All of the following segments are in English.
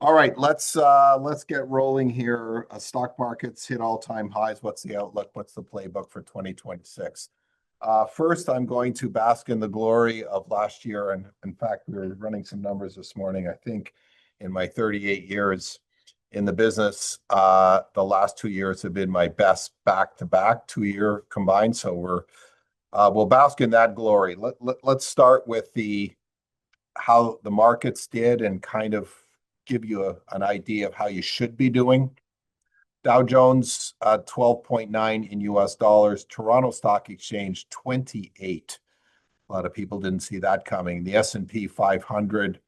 All right, let's get rolling here. Stock markets hit all-time highs. What's the outlook? What's the playbook for 2026? First, I'm going to bask in the glory of last year, and in fact, we were running some numbers this morning. I think in my 38 years in the business, the last 2 years have been my best back-to-back 2-year combined. So we'll bask in that glory. Let's start with how the markets did and kind of give you an idea of how you should be doing. Dow Jones 12.9 in US dollars. Toronto Stock Exchange 28. A lot of people didn't see that coming. The S&P 500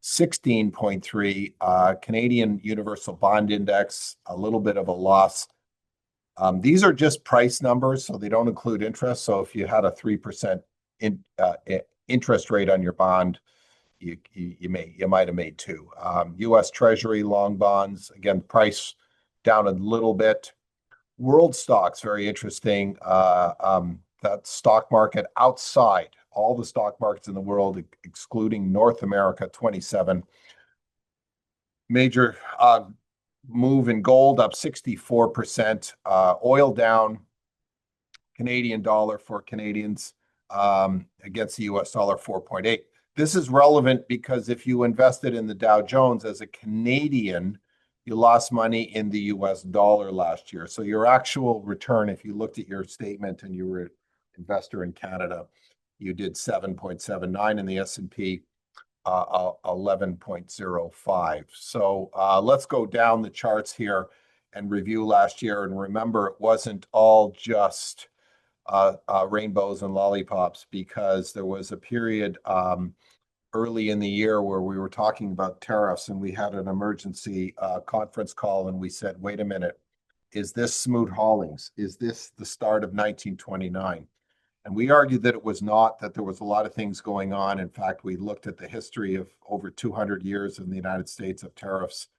16.3. Canadian Universal Bond Index a little bit of a loss. These are just price numbers, so they don't include interest. So if you had a 3% interest rate on your bond, you might have made two. U.S. Treasury long bonds, again, price down a little bit. World stocks, very interesting. That stock market outside all the stock markets in the world, excluding North America, 27. Major move in gold up 64%. Oil down. Canadian dollar for Canadians against the U.S. dollar 4.8. This is relevant because if you invested in the Dow Jones as a Canadian, you lost money in the US dollar last year. So your actual return, if you looked at your statement and you were an investor in Canada, you did 7.79 in the S&P, 11.05. So let's go down the charts here and review last year. And remember, it wasn't all just rainbows and lollipops, because there was a period early in the year where we were talking about tariffs, and we had an emergency conference call, and we said, wait a minute, is this Smoot Hollings? Is this the start of 1929? And we argued that it was not, that there was a lot of things going on. In fact, we looked at the history of over 200 years in the United States of tariffs.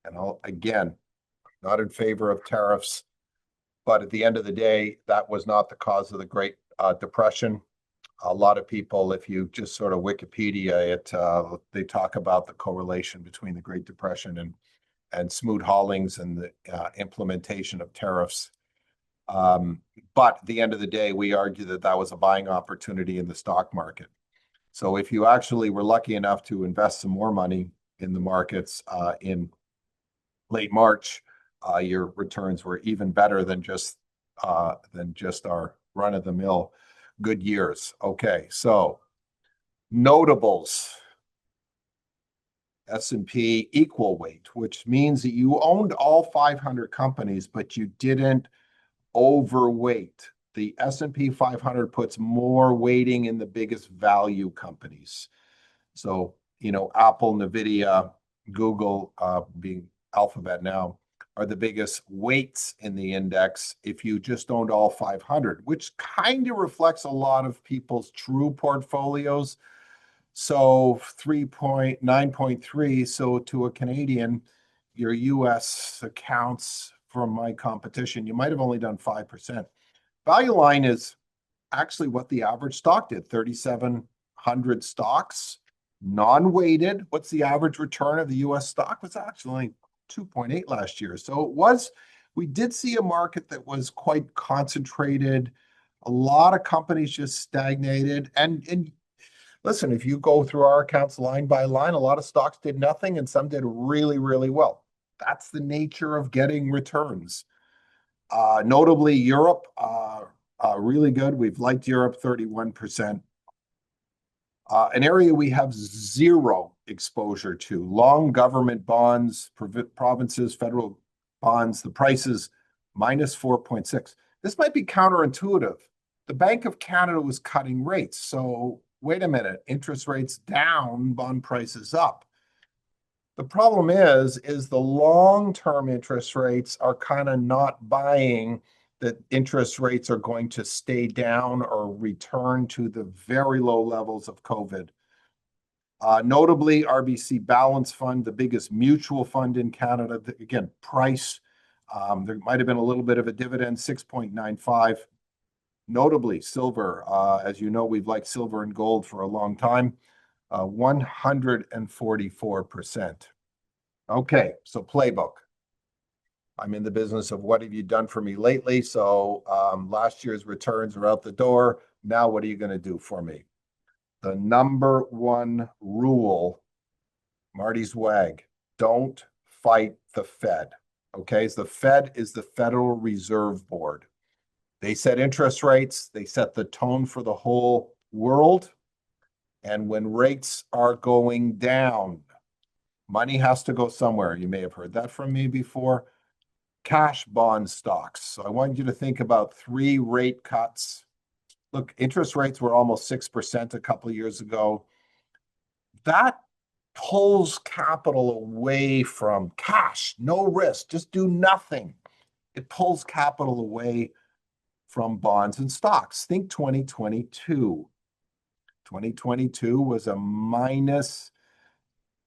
And again, not in favor of tariffs, but at the end of the day, that was not the cause of the Great Depression. A lot of people, if you just sort of Wikipedia it, they talk about the correlation between the Great Depression and Smoot Hollings and the implementation of tariffs. But at the end of the day, we argue that that was a buying opportunity in the stock market. So if you actually were lucky enough to invest some more money in the markets in late March, your returns were even better than just our run-of-the-mill good years. Okay, so notables. S&P equal weight, which means that you owned all 500 companies, but you didn't overweight. The S&P 500 puts more weighting in the biggest value companies. So, Apple, NVIDIA, Google, being Alphabet now, are the biggest weights in the index if you just owned all 500, which kind of reflects a lot of people's true portfolios. So 9.3. So to a Canadian, your US accounts from my competition, you might have only done 5%. Value line is actually what the average stock did, 3,700 stocks, non-weighted. What's the average return of the US stock? Was actually 2.8 last year. So we did see a market that was quite concentrated. A lot of companies just stagnated. And listen, if you go through our accounts line by line, a lot of stocks did nothing and some did really, really well. That's the nature of getting returns. Notably, Europe, really good. We've liked Europe, 31%. An area we have zero exposure to, long government bonds, provinces, federal bonds, the prices minus 4.6. This might be counterintuitive. The Bank of Canada was cutting rates. So wait a minute, interest rates down, bond prices up. The problem is the long-term interest rates are kind of not buying that interest rates are going to stay down or return to the very low levels of COVID. Notably, RBC Balance Fund, the biggest mutual fund in Canada, again, price, there might have been a little bit of a dividend, 6.95. Notably, silver, as you know, we've liked silver and gold for a long time, 144%. Okay, so Playbook. I'm in the business of what have you done for me lately? So last year's returns are out the door. Now what are you going to do for me? The number one rule, Marty's wag, don't fight the Fed. Okay, so the Fed is the Federal Reserve Board. They set interest rates, they set the tone for the whole world. And when rates are going down, money has to go somewhere. You may have heard that from me before. Cash bond stocks. So I want you to think about 3 rate cuts. Look, interest rates were almost 6% a couple of years ago. That pulls capital away from cash, no risk, just do nothing. It pulls capital away from bonds and stocks. Think 2022. 2022 was a minus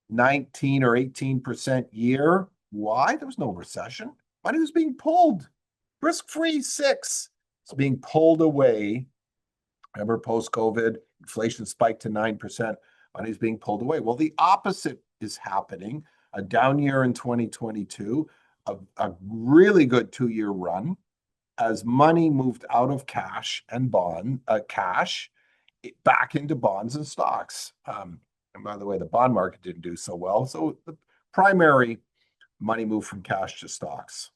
19 or 18% year. Why? There was no recession. Money was being pulled. Risk-free 6. It's being pulled away. Remember post-COVID, inflation spiked to 9%. Money's being pulled away. Well, the opposite is happening. A down year in 2022, a really good 2-year run as money moved out of cash and cash back into bonds and stocks. And by the way, the bond market didn't do so well. So the primary money moved from cash to stocks.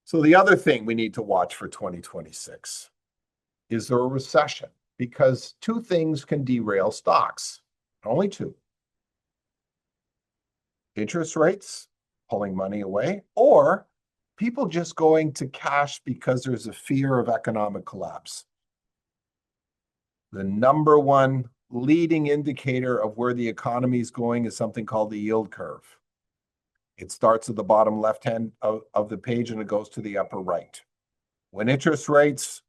So the other thing we need to watch for 2026 is there a recession? Because 2 things can derail stocks, only 2. Interest rates pulling money away, or people just going to cash because there's a fear of economic collapse. The number one leading indicator of where the economy is going is something called the yield curve. It starts at the bottom left-hand of the page and it goes to the upper right. When interest rates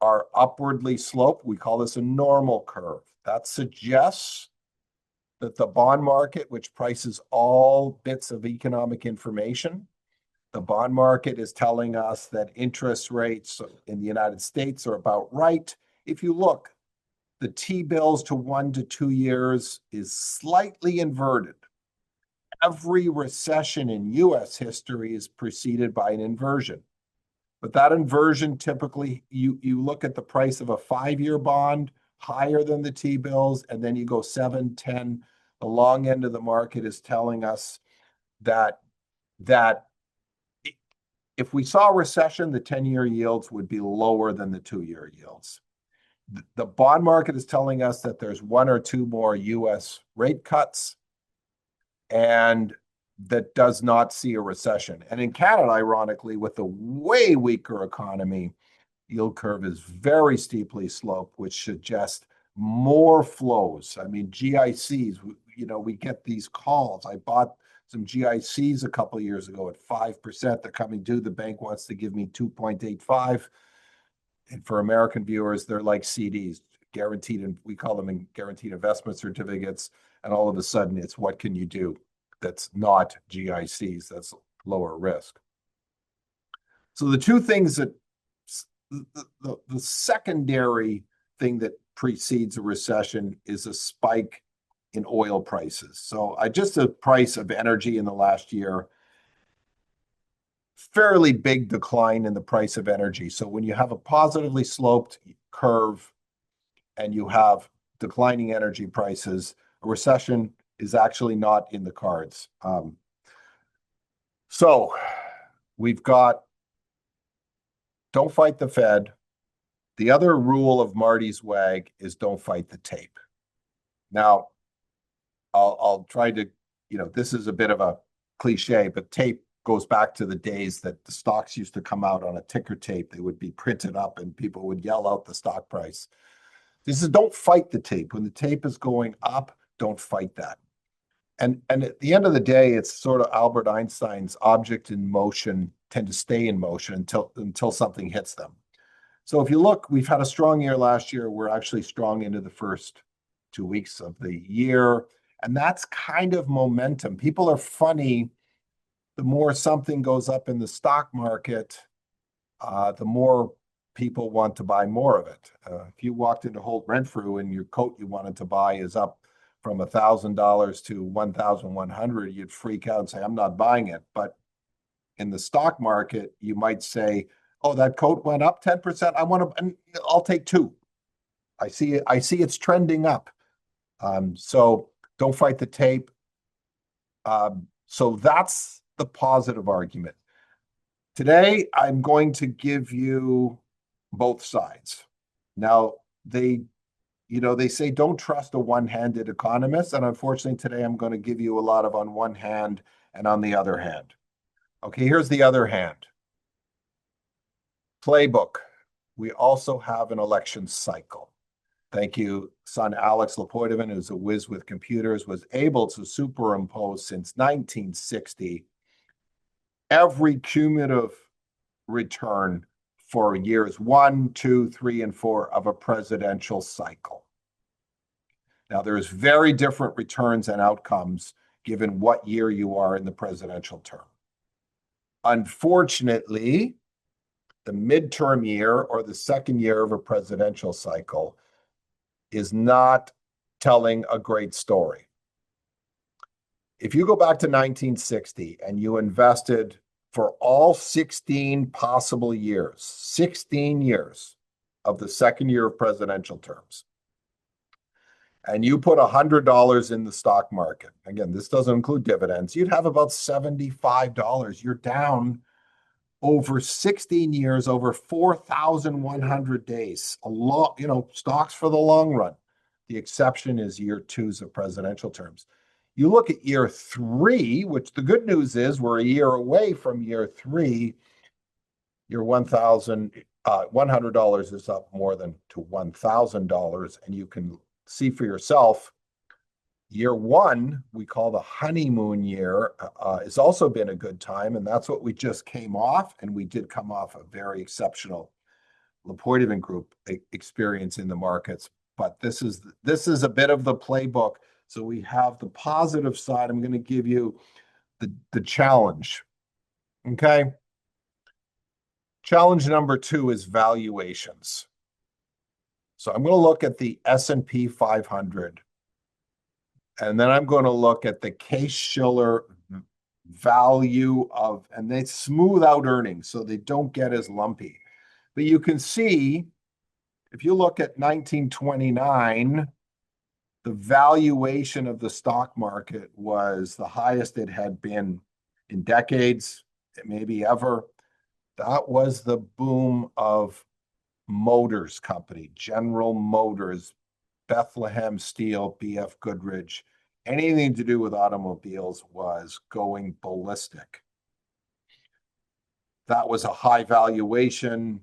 are upwardly sloped, we call this a normal curve. That suggests that the bond market, which prices all bits of economic information, the bond market is telling us that interest rates in the United States are about right. If you look, the T-bills to 1 to 2 years is slightly inverted. Every recession in US history is preceded by an inversion. But that inversion, typically, you look at the price of a 5-year bond higher than the T-bills, and then you go 7, 10. The long end of the market is telling us that if we saw a recession, the 10-year yields would be lower than the 2-year yields. The bond market is telling us that there's 1 or 2 more US rate cuts, and that does not see a recession. And in Canada, ironically, with a way weaker economy, yield curve is very steeply sloped, which suggests more flows. I mean, GICs, we get these calls. I bought some GICs a couple of years ago at 5%. They're coming due. The bank wants to give me 2.85. And for American viewers, they're like CDs, guaranteed, and we call them guaranteed investment certificates. And all of a sudden, it's what can you do that's not GICs, that's lower risk. So the 2 things that the secondary thing that precedes a recession is a spike in oil prices. So just the price of energy in the last year, fairly big decline in the price of energy. So when you have a positively sloped curve and you have declining energy prices, a recession is actually not in the cards. So we've got don't fight the Fed. The other rule of Marty's wag is don't fight the tape. Now, I'll try to, this is a bit of a cliche, but tape goes back to the days that the stocks used to come out on a ticker tape. They would be printed up and people would yell out the stock price. This is don't fight the tape. When the tape is going up, don't fight that. And at the end of the day, it's sort of Albert Einstein's object in motion tend to stay in motion until something hits them. So if you look, we've had a strong year last year. We're actually strong into the first 2 weeks of the year. And that's kind of momentum. People are funny. The more something goes up in the stock market, the more people want to buy more of it. If you walked into Holt Renfrew and your coat you wanted to buy is up from $1,000 to 1,100, you'd freak out and say, I'm not buying it. But in the stock market, you might say, oh, that coat went up 10%. I'll take two. I see it's trending up. So don't fight the tape. So that's the positive argument. Today, I'm going to give you both sides. Now, they say don't trust a one-handed economist. And unfortunately, today I'm going to give you a lot of on one hand and on the other hand. Okay, here's the other hand. Playbook. We also have an election cycle. Thank you, son Alex LePoidevin, who's a whiz with computers, was able to superimpose since 1960 every cumulative return for years 1, 2, 3, and 4 of a presidential cycle. Now, there's very different returns and outcomes given what year you are in the presidential term. Unfortunately, the midterm year or the second year of a presidential cycle is not telling a great story. If you go back to 1960 and you invested for all 16 possible years, 16 years of the second year of presidential terms, and you put $100 in the stock market, again, this doesn't include dividends, you'd have about $75. You're down over 16 years, over 4,100 days. A lot, stocks for the long run. The exception is year twos of presidential terms. You look at year three, which the good news is we're a year away from year three. Your $100 is up more than to $1,000, and you can see for yourself. Year one, we call the honeymoon year, has also been a good time, and that's what we just came off, and we did come off a very exceptional LePoidevin Group experience in the markets. But this is a bit of the playbook. So we have the positive side. I'm going to give you the challenge. Okay. Challenge number 2 is valuations. So I'm going to look at the S&P 500. And then I'm going to look at the Case-Shiller value of, and they smooth out earnings so they don't get as lumpy. But you can see, if you look at 1929, the valuation of the stock market was the highest it had been in decades, maybe ever. That was the boom of Motors Company, General Motors, Bethlehem Steel, BF Goodrich. Anything to do with automobiles was going ballistic. That was a high valuation.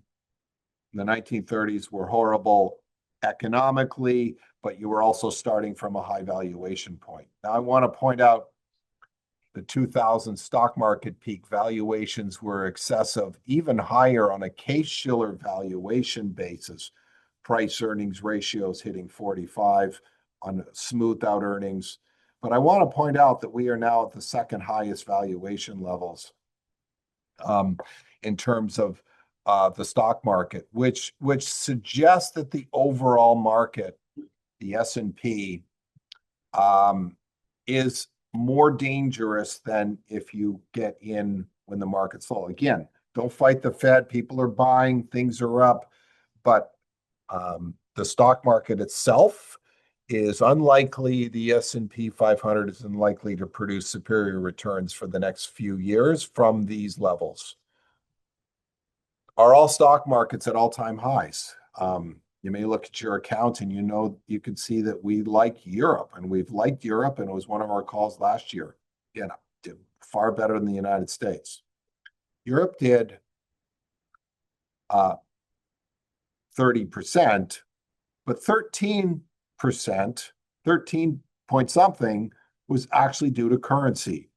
The 1930s were horrible economically, but you were also starting from a high valuation point. Now, I want to point out the 2000 stock market peak valuations were excessive, even higher on a Case-Shiller valuation basis. Price earnings ratios hitting 45 on smoothed out earnings. But I want to point out that we are now at the second highest valuation levels in terms of the stock market, which suggests that the overall market, the S&P, is more dangerous than if you get in when the market's low. Again, don't fight the Fed. People are buying, things are up, but the stock market itself is unlikely. The S&P 500 is unlikely to produce superior returns for the next few years from these levels. Are all stock markets at all-time highs? You may look at your account and you can see that we like Europe, and we've liked Europe, and it was one of our calls last year. Again, did far better than the United States. Europe did 30%, but 13%, 13 point something was actually due to currency.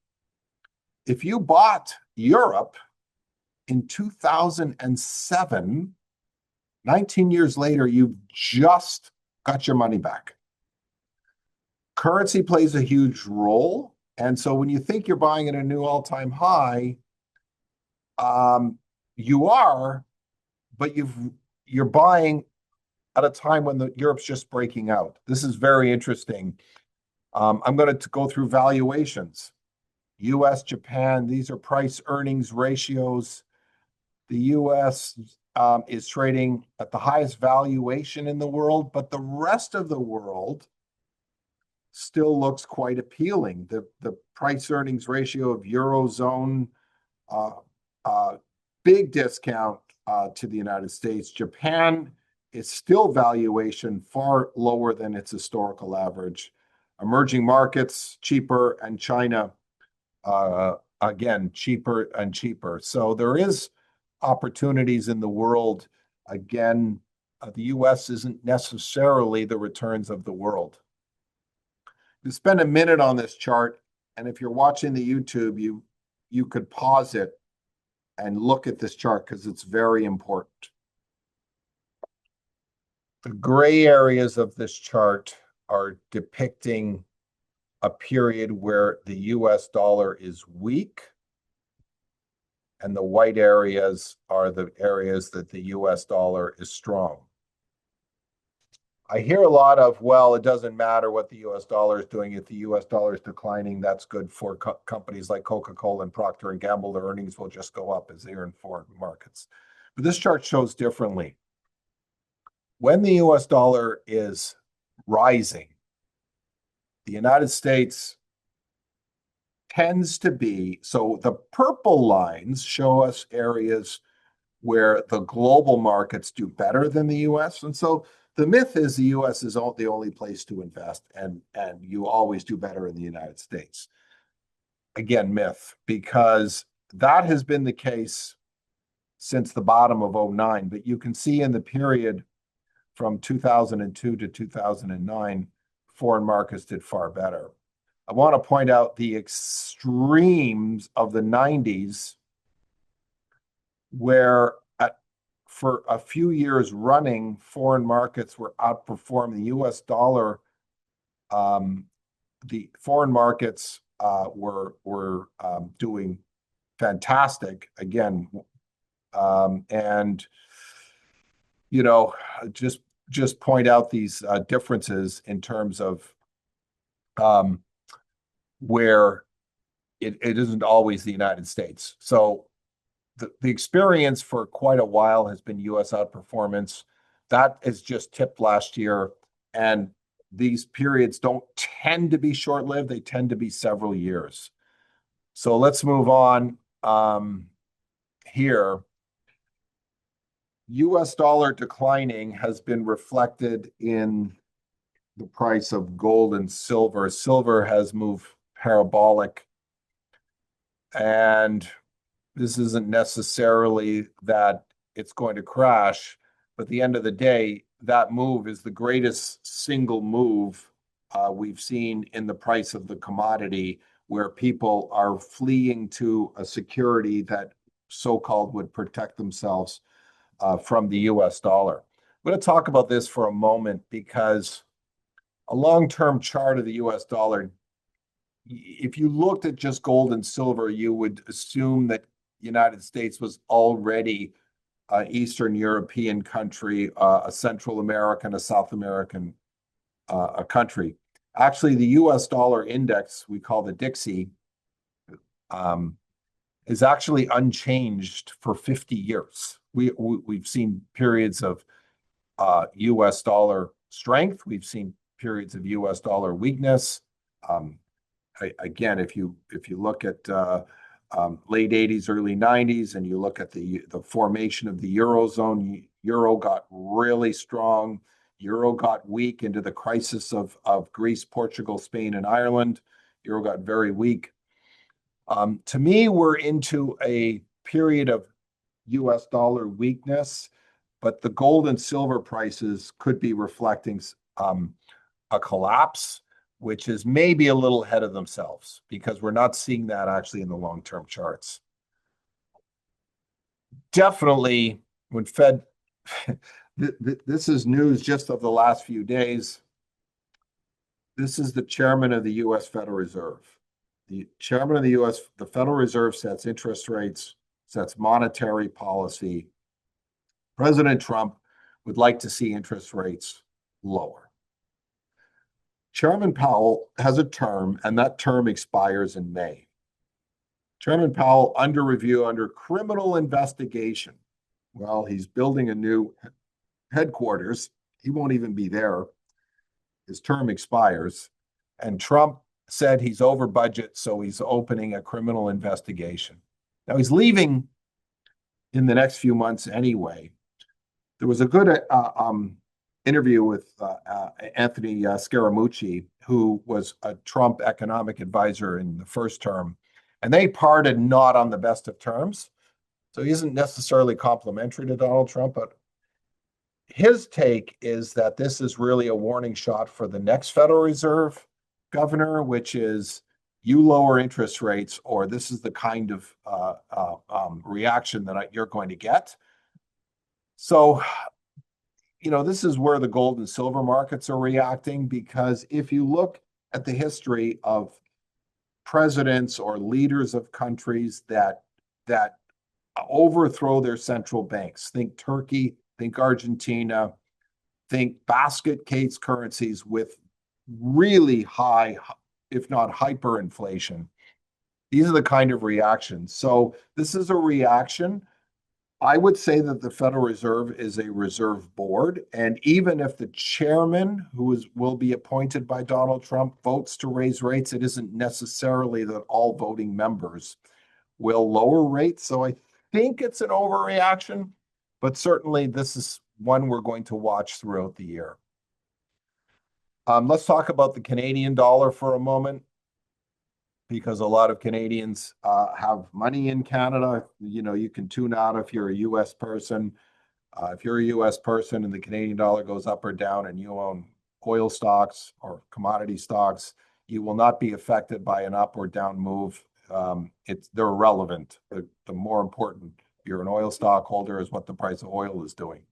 If you bought Europe in 2007, 19 years later, you've just got your money back. Currency plays a huge role. And so when you think you're buying at a new all-time high, you are, but you're buying at a time when Europe's just breaking out. This is very interesting. I'm going to go through valuations. US, Japan, these are price earnings ratios. The US is trading at the highest valuation in the world, but the rest of the world still looks quite appealing. The price earnings ratio of Eurozone, uh, uh, big discount to the United States. Japan is still valuation far lower than its historical average. Emerging markets, cheaper, and China, again, cheaper and cheaper. So there is opportunities in the world. Again, the US isn't necessarily the returns of the world. You spend a minute on this chart, and if you're watching the YouTube, you could pause it and look at this chart because it's very important. The gray areas of this chart are depicting a period where the US dollar is weak, and the white areas are the areas that the US dollar is strong. I hear a lot of, well, it doesn't matter what the US dollar is doing. If the US dollar is declining, that's good for companies like Coca-Cola and Procter and Gamble. Their earnings will just go up as they're in foreign markets. But this chart shows differently. When the US dollar is rising, the United States tends to be, so the purple lines show us areas where the global markets do better than the US. And so the myth is the US is the only place to invest, and you always do better in the United States. Again, myth, because that has been the case since the bottom of 2009. But you can see in the period from 2002 to 2009, foreign markets did far better. I want to point out the extremes of the 90s, where for a few years running, foreign markets were outperforming the US dollar. The foreign markets were doing fantastic again. And, you know, just point out these differences in terms of where it isn't always the United States. So the experience for quite a while has been US outperformance. That is just tipped last year. And these periods don't tend to be short-lived. They tend to be several years. So let's move on here. US dollar declining has been reflected in the price of gold and silver. Silver has moved parabolic. And this isn't necessarily that it's going to crash, but at the end of the day, that move is the greatest single move we've seen in the price of the commodity, where people are fleeing to a security that so-called would protect themselves from the US dollar. I'm going to talk about this for a moment because a long-term chart of the US dollar, if you looked at just gold and silver, you would assume that the United States was already an Eastern European country, a Central American, a South American a country. Actually, the US dollar index, we call the Dixie, is actually unchanged for 50 years. We've seen periods of US dollar strength. We've seen periods of US dollar weakness. Again, if you look at late 80s, early 90s, and you look at the formation of the Eurozone, Euro got really strong. Euro got weak into the crisis of Greece, Portugal, Spain, and Ireland. Euro got very weak. To me, we're into a period of US dollar weakness, but the gold and silver prices could be reflecting a collapse, which is maybe a little ahead of themselves because we're not seeing that actually in the long-term charts. Definitely, when Fed, this is news just of the last few days. This is the chairman of the U.S. Federal Reserve. The chairman of the Federal Reserve sets interest rates, sets monetary policy. President Trump would like to see interest rates lower. Chairman Powell has a term, and that term expires in May. Chairman Powell under review under criminal investigation. Well, he's building a new headquarters. He won't even be there. His term expires. And Trump said he's over budget, so he's opening a criminal investigation. Now he's leaving in the next few months anyway. There was a good interview with Anthony Scaramucci, who was a Trump economic advisor in the first term, and they parted not on the best of terms. So he isn't necessarily complimentary to Donald Trump, but his take is that this is really a warning shot for the next Federal Reserve governor, which is you lower interest rates, or this is the kind of reaction that you're going to get. So, this is where the gold and silver markets are reacting, because if you look at the history of presidents or leaders of countries that overthrow their central banks, think Turkey, think Argentina, think basket case currencies with really high, if not hyperinflation. These are the kind of reactions. So this is a reaction. I would say that the Federal Reserve is a reserve board. And even if the chairman, will be appointed by Donald Trump, votes to raise rates, it isn't necessarily that all voting members will lower rates. So I think it's an overreaction, but certainly this is one we're going to watch throughout the year. Let's talk about the Canadian dollar for a moment, because a lot of Canadians have money in Canada. You can tune out if you're a U.S. person. If you're a U.S. person and the Canadian dollar goes up or down and you own oil stocks or commodity stocks, you will not be affected by an up or down move. They're irrelevant. The more important, if you're an oil stock holder, is what the price of oil is doing.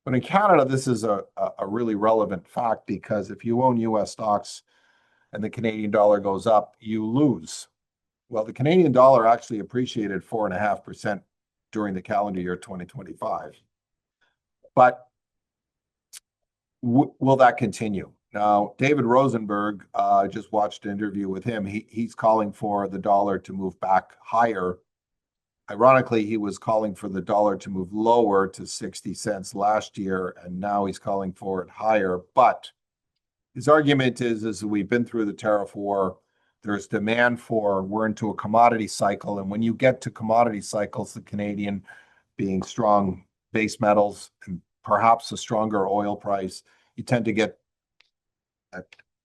But in Canada, this is a really relevant fact, because if you own U.S. stocks and the Canadian dollar goes up, you lose. Well, the Canadian dollar actually appreciated 4.5% during the calendar year 2025. But will that continue? Now, David Rosenberg, just watched an interview with him. He's calling for the dollar to move back higher. Ironically, he was calling for the dollar to move lower to 60 cents last year, and now he's calling for it higher. But his argument is we've been through the tariff war. There's demand we're into a commodity cycle. And when you get to commodity cycles, the Canadian being strong base metals and perhaps a stronger oil price, you tend to get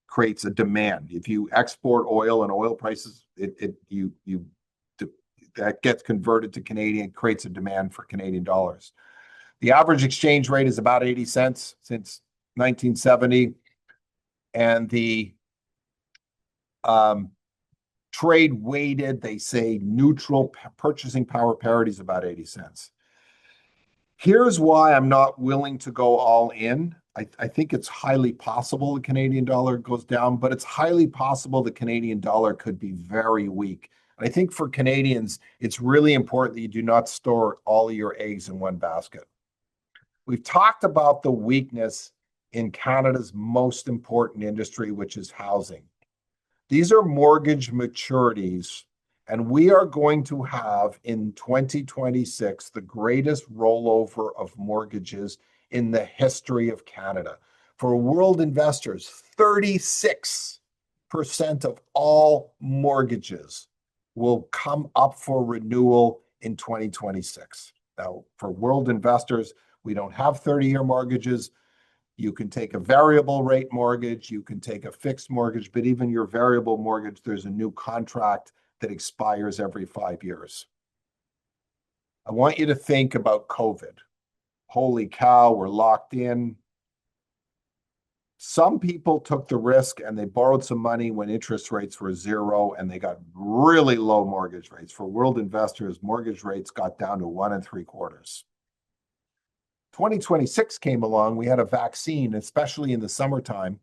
creates a demand. If you export oil and oil prices, that gets converted to Canadian, creates a demand for Canadian dollars. The average exchange rate is about 80 cents since 1970. And the trade weighted, they say neutral purchasing power parity is about 80 cents. Here's why I'm not willing to go all in. I think it's highly possible the Canadian dollar goes down, but it's highly possible the Canadian dollar could be very weak. And I think for Canadians, it's really important that you do not store all of your eggs in one basket. We've talked about the weakness in Canada's most important industry, which is housing. These are mortgage maturities, and we are going to have in 2026 the greatest rollover of mortgages in the history of Canada. For world investors, 36% of all mortgages will come up for renewal in 2026. Now, for world investors, we don't have 30-year mortgages. You can take a variable rate mortgage, you can take a fixed mortgage, but even your variable mortgage, there's a new contract that expires every 5 years. I want you to think about COVID. Holy cow, we're locked in. Some people took the risk and they borrowed some money when interest rates were zero, and they got really low mortgage rates. For world investors, mortgage rates got down to 1 3/4. 2026 came along, we had a vaccine, especially in the summertime,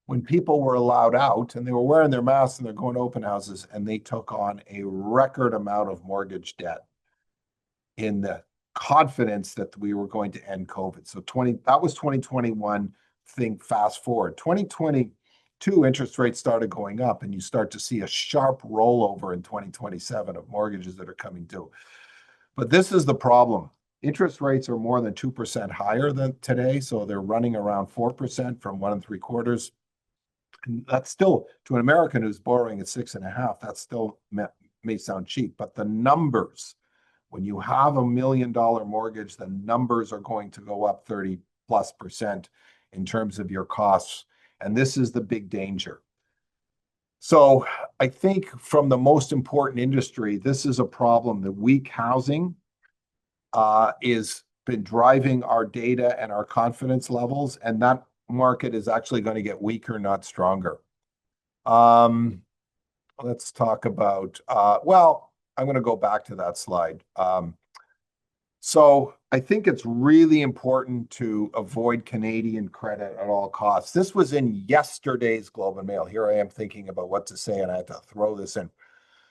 when people were allowed out and they were wearing their masks and they're going to open houses, and they took on a record amount of mortgage debt in the confidence that we were going to end COVID. So that was 2021 think fast forward. 2022 interest rates started going up, and you start to see a sharp rollover in 2027 of mortgages that are coming due. But this is the problem. Interest rates are more than 2% higher than today, so they're running around 4% from 1.75. And that's still, to an American who's borrowing at 6.5%, that still may sound cheap, but the numbers, when you have $1 million mortgage, the numbers are going to go up 30+% in terms of your costs. And this is the big danger. So I think from the most important industry, this is a problem. The weak housing is been driving our data and our confidence levels, and that market is actually going to get weaker, not stronger. Let's talk about, well, I'm going to go back to that slide. So I think it's really important to avoid Canadian credit at all costs. This was in yesterday's Globe and Mail. Here I am thinking about what to say, and I had to throw this in.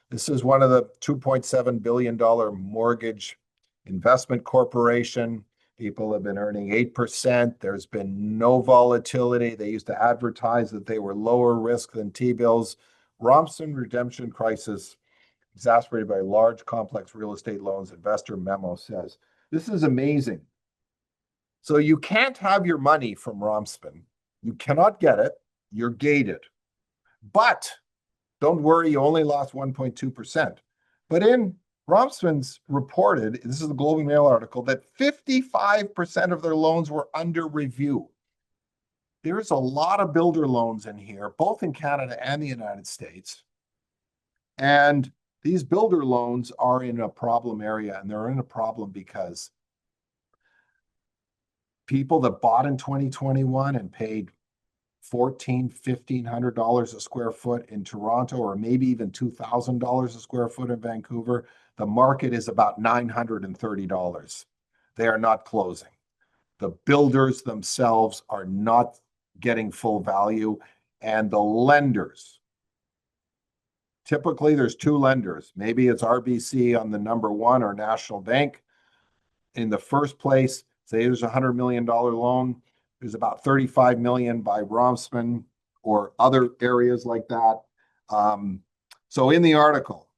This is one of the $2.7 billion mortgage investment corporation. People have been earning 8%. There's been no volatility. They used to advertise that they were lower risk than T-bills. Romson redemption crisis exacerbated by large complex real estate loans, investor memo says. This is amazing. So you can't have your money from Romson. You cannot get it. You're gated. But don't worry, you only lost 1.2%. But in Romson's reported, this is the Globe and Mail article, that 55% of their loans were under review. There's a lot of builder loans in here, both in Canada and the United States. And these builder loans are in a problem area, and they're in a problem because people that bought in 2021 and paid $1,400-$1,500 a square foot in Toronto, or maybe even $2,000 a square foot in Vancouver, the market is about $930. They are not closing. The builders themselves are not getting full value, and the lenders, typically there's two lenders. Maybe it's RBC on the number one or National Bank. In the first place, say there's a $100 million loan. There's about 35 million by Romson or other areas like that. So in the article,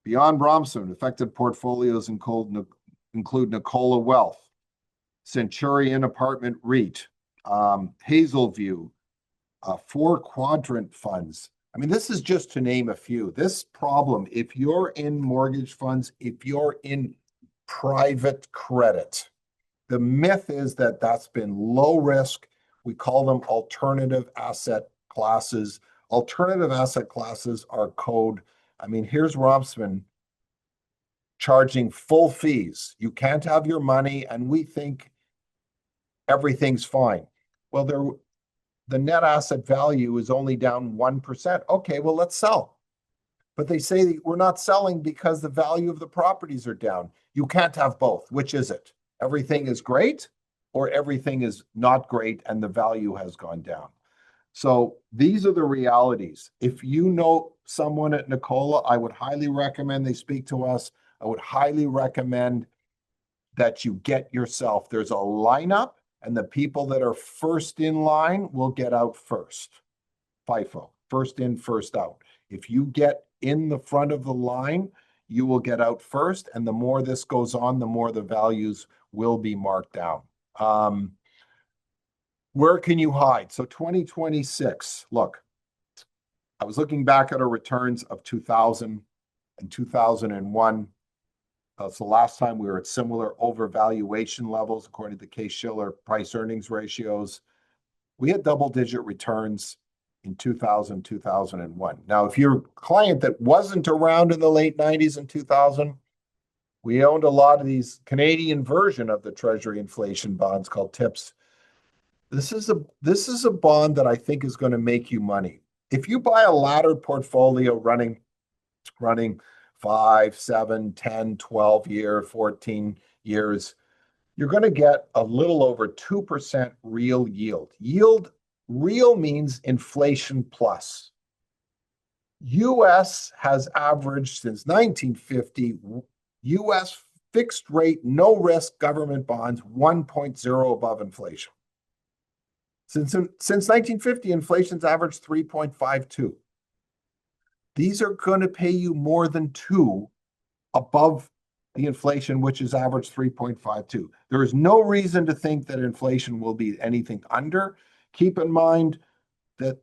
beyond Romson, affected portfolios include Nicola Wealth, Centurion Apartment REIT, Hazelview, Four Quadrant Funds. I mean, this is just to name a few. This problem, if you're in mortgage funds, if you're in private credit, the myth is that that's been low risk. We call them alternative asset classes. Alternative asset classes are code. I mean, here's Romson charging full fees. You can't have your money, and we think everything's fine. Well, the net asset value is only down 1%. Okay, well, let's sell. But they say we're not selling because the value of the properties are down. You can't have both. Which is it? Everything is great, or everything is not great and the value has gone down. So these are the realities. If you know someone at Nicola, I would highly recommend they speak to us. I would highly recommend that you get yourself. There's a lineup, and the people that are first in line will get out first. FIFO, first in, first out. If you get in the front of the line, you will get out first. And the more this goes on, the more the values will be marked down. Where can you hide? So 2026, look, I was looking back at our returns of 2000 and 2001. It's the last time we were at similar overvaluation levels, according to Case-Shiller price earnings ratios. We had double-digit returns in 2000, 2001. Now, if you're a client that wasn't around in the late 90s and 2000, we owned a lot of these Canadian version of the Treasury inflation bonds called TIPS. This is a bond that I think is going to make you money. If you buy a laddered portfolio running 5, 7, 10, 12 year, 14 years, you're going to get a little over 2% real yield. Real means inflation plus. US has averaged since 1950, US fixed rate, no risk government bonds 1.0 above inflation. Since 1950, inflation's averaged 3.52. These are going to pay you more than two above the inflation, which is average 3.52. There is no reason to think that inflation will be anything under. Keep in mind that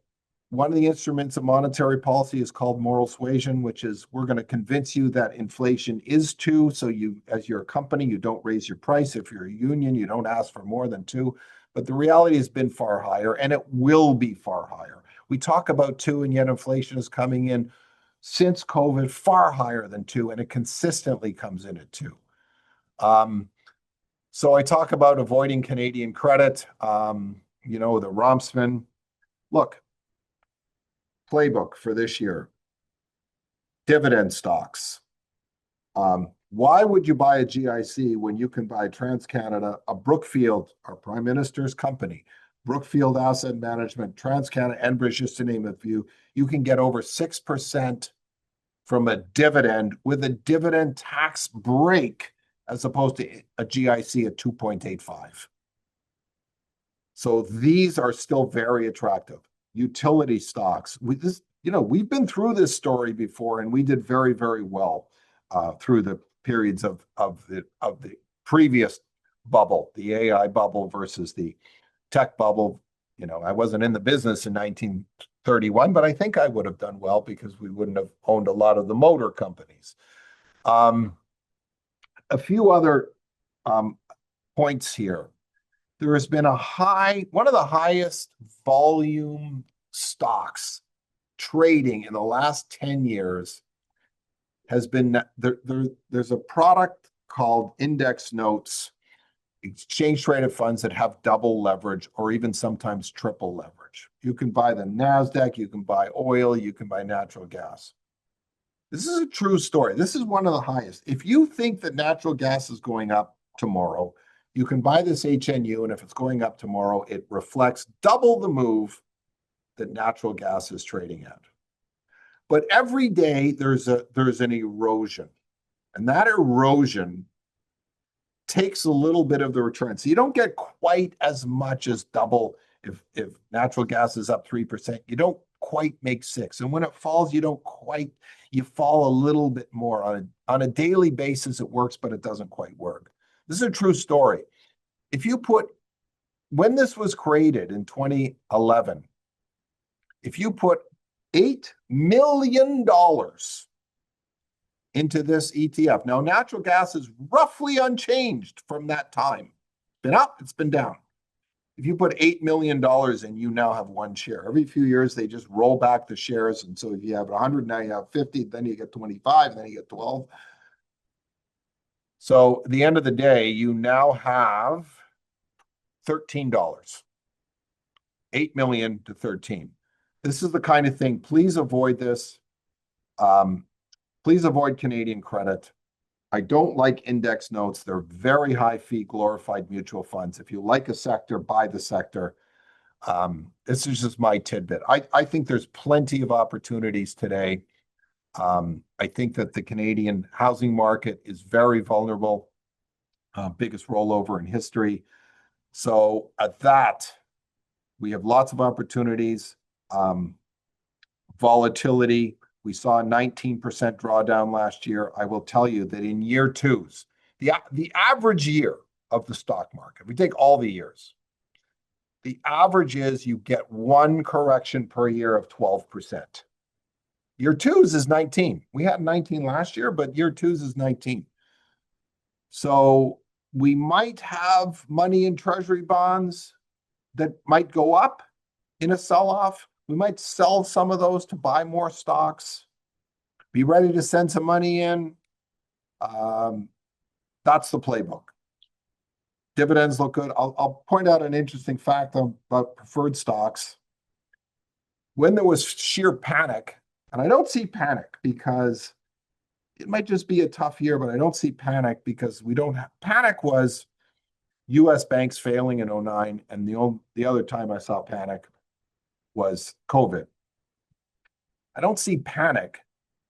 one of the instruments of monetary policy is called moral suasion, which is we're going to convince you that inflation is two. So you, as you're a company, you don't raise your price. If you're a union, you don't ask for more than two. But the reality has been far higher, and it will be far higher. We talk about two, and yet inflation is coming in since COVID far higher than two, and it consistently comes in at two. So I talk about avoiding Canadian credit, the Romsman. Look, playbook for this year, dividend stocks. Why would you buy a GIC when you can buy TransCanada, a Brookfield, our Prime Minister's company, Brookfield Asset Management, TransCanada, Enbridge, just to name a few, you can get over 6% from a dividend with a dividend tax break as opposed to a GIC at 2.85. So these are still very attractive. Utility stocks. We've been through this story before, and we did very, very well through the periods of the previous bubble, the AI bubble versus the tech bubble. I wasn't in the business in 1931, but I think I would have done well because we wouldn't have owned a lot of the motor companies. A few other points here. There has been one of the highest volume stocks trading in the last 10 years has been there's a product called index notes, exchange traded funds that have double leverage or even sometimes triple leverage. You can buy the NASDAQ, you can buy oil, you can buy natural gas. This is a true story. This is one of the highest. If you think that natural gas is going up tomorrow, you can buy this HNU, and if it's going up tomorrow, it reflects double the move that natural gas is trading at. But every day there's an erosion, and that erosion takes a little bit of the return. So you don't get quite as much as double. If natural gas is up 3%, you don't quite make 6. And when it falls, you fall a little bit more. On a daily basis, it works, but it doesn't quite work. This is a true story. When this was created in 2011, if you put $8 million into this ETF, now natural gas is roughly unchanged from that time. It's been up, it's been down. If you put $8 million in, you now have one share. Every few years, they just roll back the shares. And so if you have 100, now you have 50, then you get 25, then you get 12. So at the end of the day, you now have $13, 8 million to 13. This is the kind of thing, please avoid this. Please avoid Canadian credit. I don't like index notes. They're very high fee, glorified mutual funds. If you like a sector, buy the sector. This is just my tidbit. I think there's plenty of opportunities today. I think that the Canadian housing market is very vulnerable, biggest rollover in history. So at that, we have lots of opportunities. Volatility. We saw a 19% drawdown last year. I will tell you that in year twos, the average year of the stock market, we take all the years, the average is you get one correction per year of 12%. Year twos is 19. We had 19 last year, but year twos is 19. So we might have money in treasury bonds that might go up in a sell-off. We might sell some of those to buy more stocks. Be ready to send some money in. That's the playbook. Dividends look good. I'll point out an interesting fact about preferred stocks. When there was sheer panic, and I don't see panic because it might just be a tough year, but I don't see panic because we don't have panic was US banks failing in 2009, and the other time I saw panic was COVID. I don't see panic.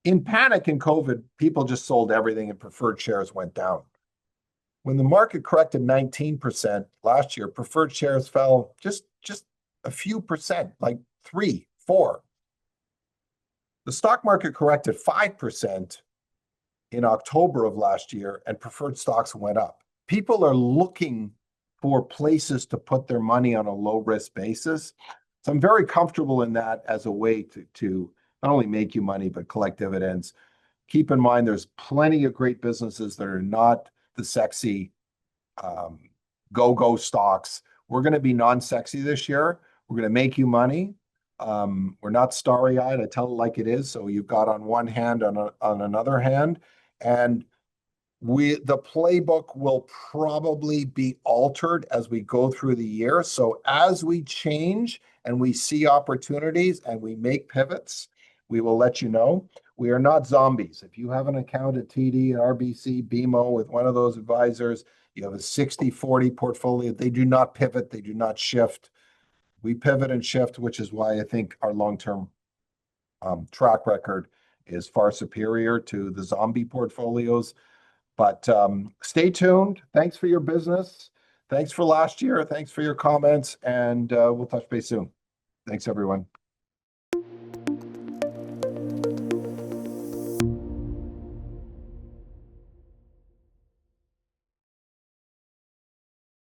In panic in COVID, people just sold everything and preferred shares went down. When the market corrected 19% last year, preferred shares fell just a few percent, like 3, 4. The stock market corrected 5% in October of last year, and preferred stocks went up. People are looking for places to put their money on a low risk basis. So I'm very comfortable in that as a way to not only make you money, but collect dividends. Keep in mind, there's plenty of great businesses that are not the sexy go-go stocks. We're going to be non-sexy this year. We're going to make you money. We're not starry-eyed. I tell it like it is. So you've got on one hand, on another hand, and the playbook will probably be altered as we go through the year. So as we change and we see opportunities and we make pivots, we will let you know. We are not zombies. If you have an account at TD, RBC, BMO with one of those advisors, you have a 60-40 portfolio. They do not pivot. They do not shift. We pivot and shift, which is why I think our long-term track record is far superior to the zombie portfolios. But stay tuned. Thanks for your business. Thanks for last year. Thanks for your comments. And we'll touch base soon. Thanks, everyone.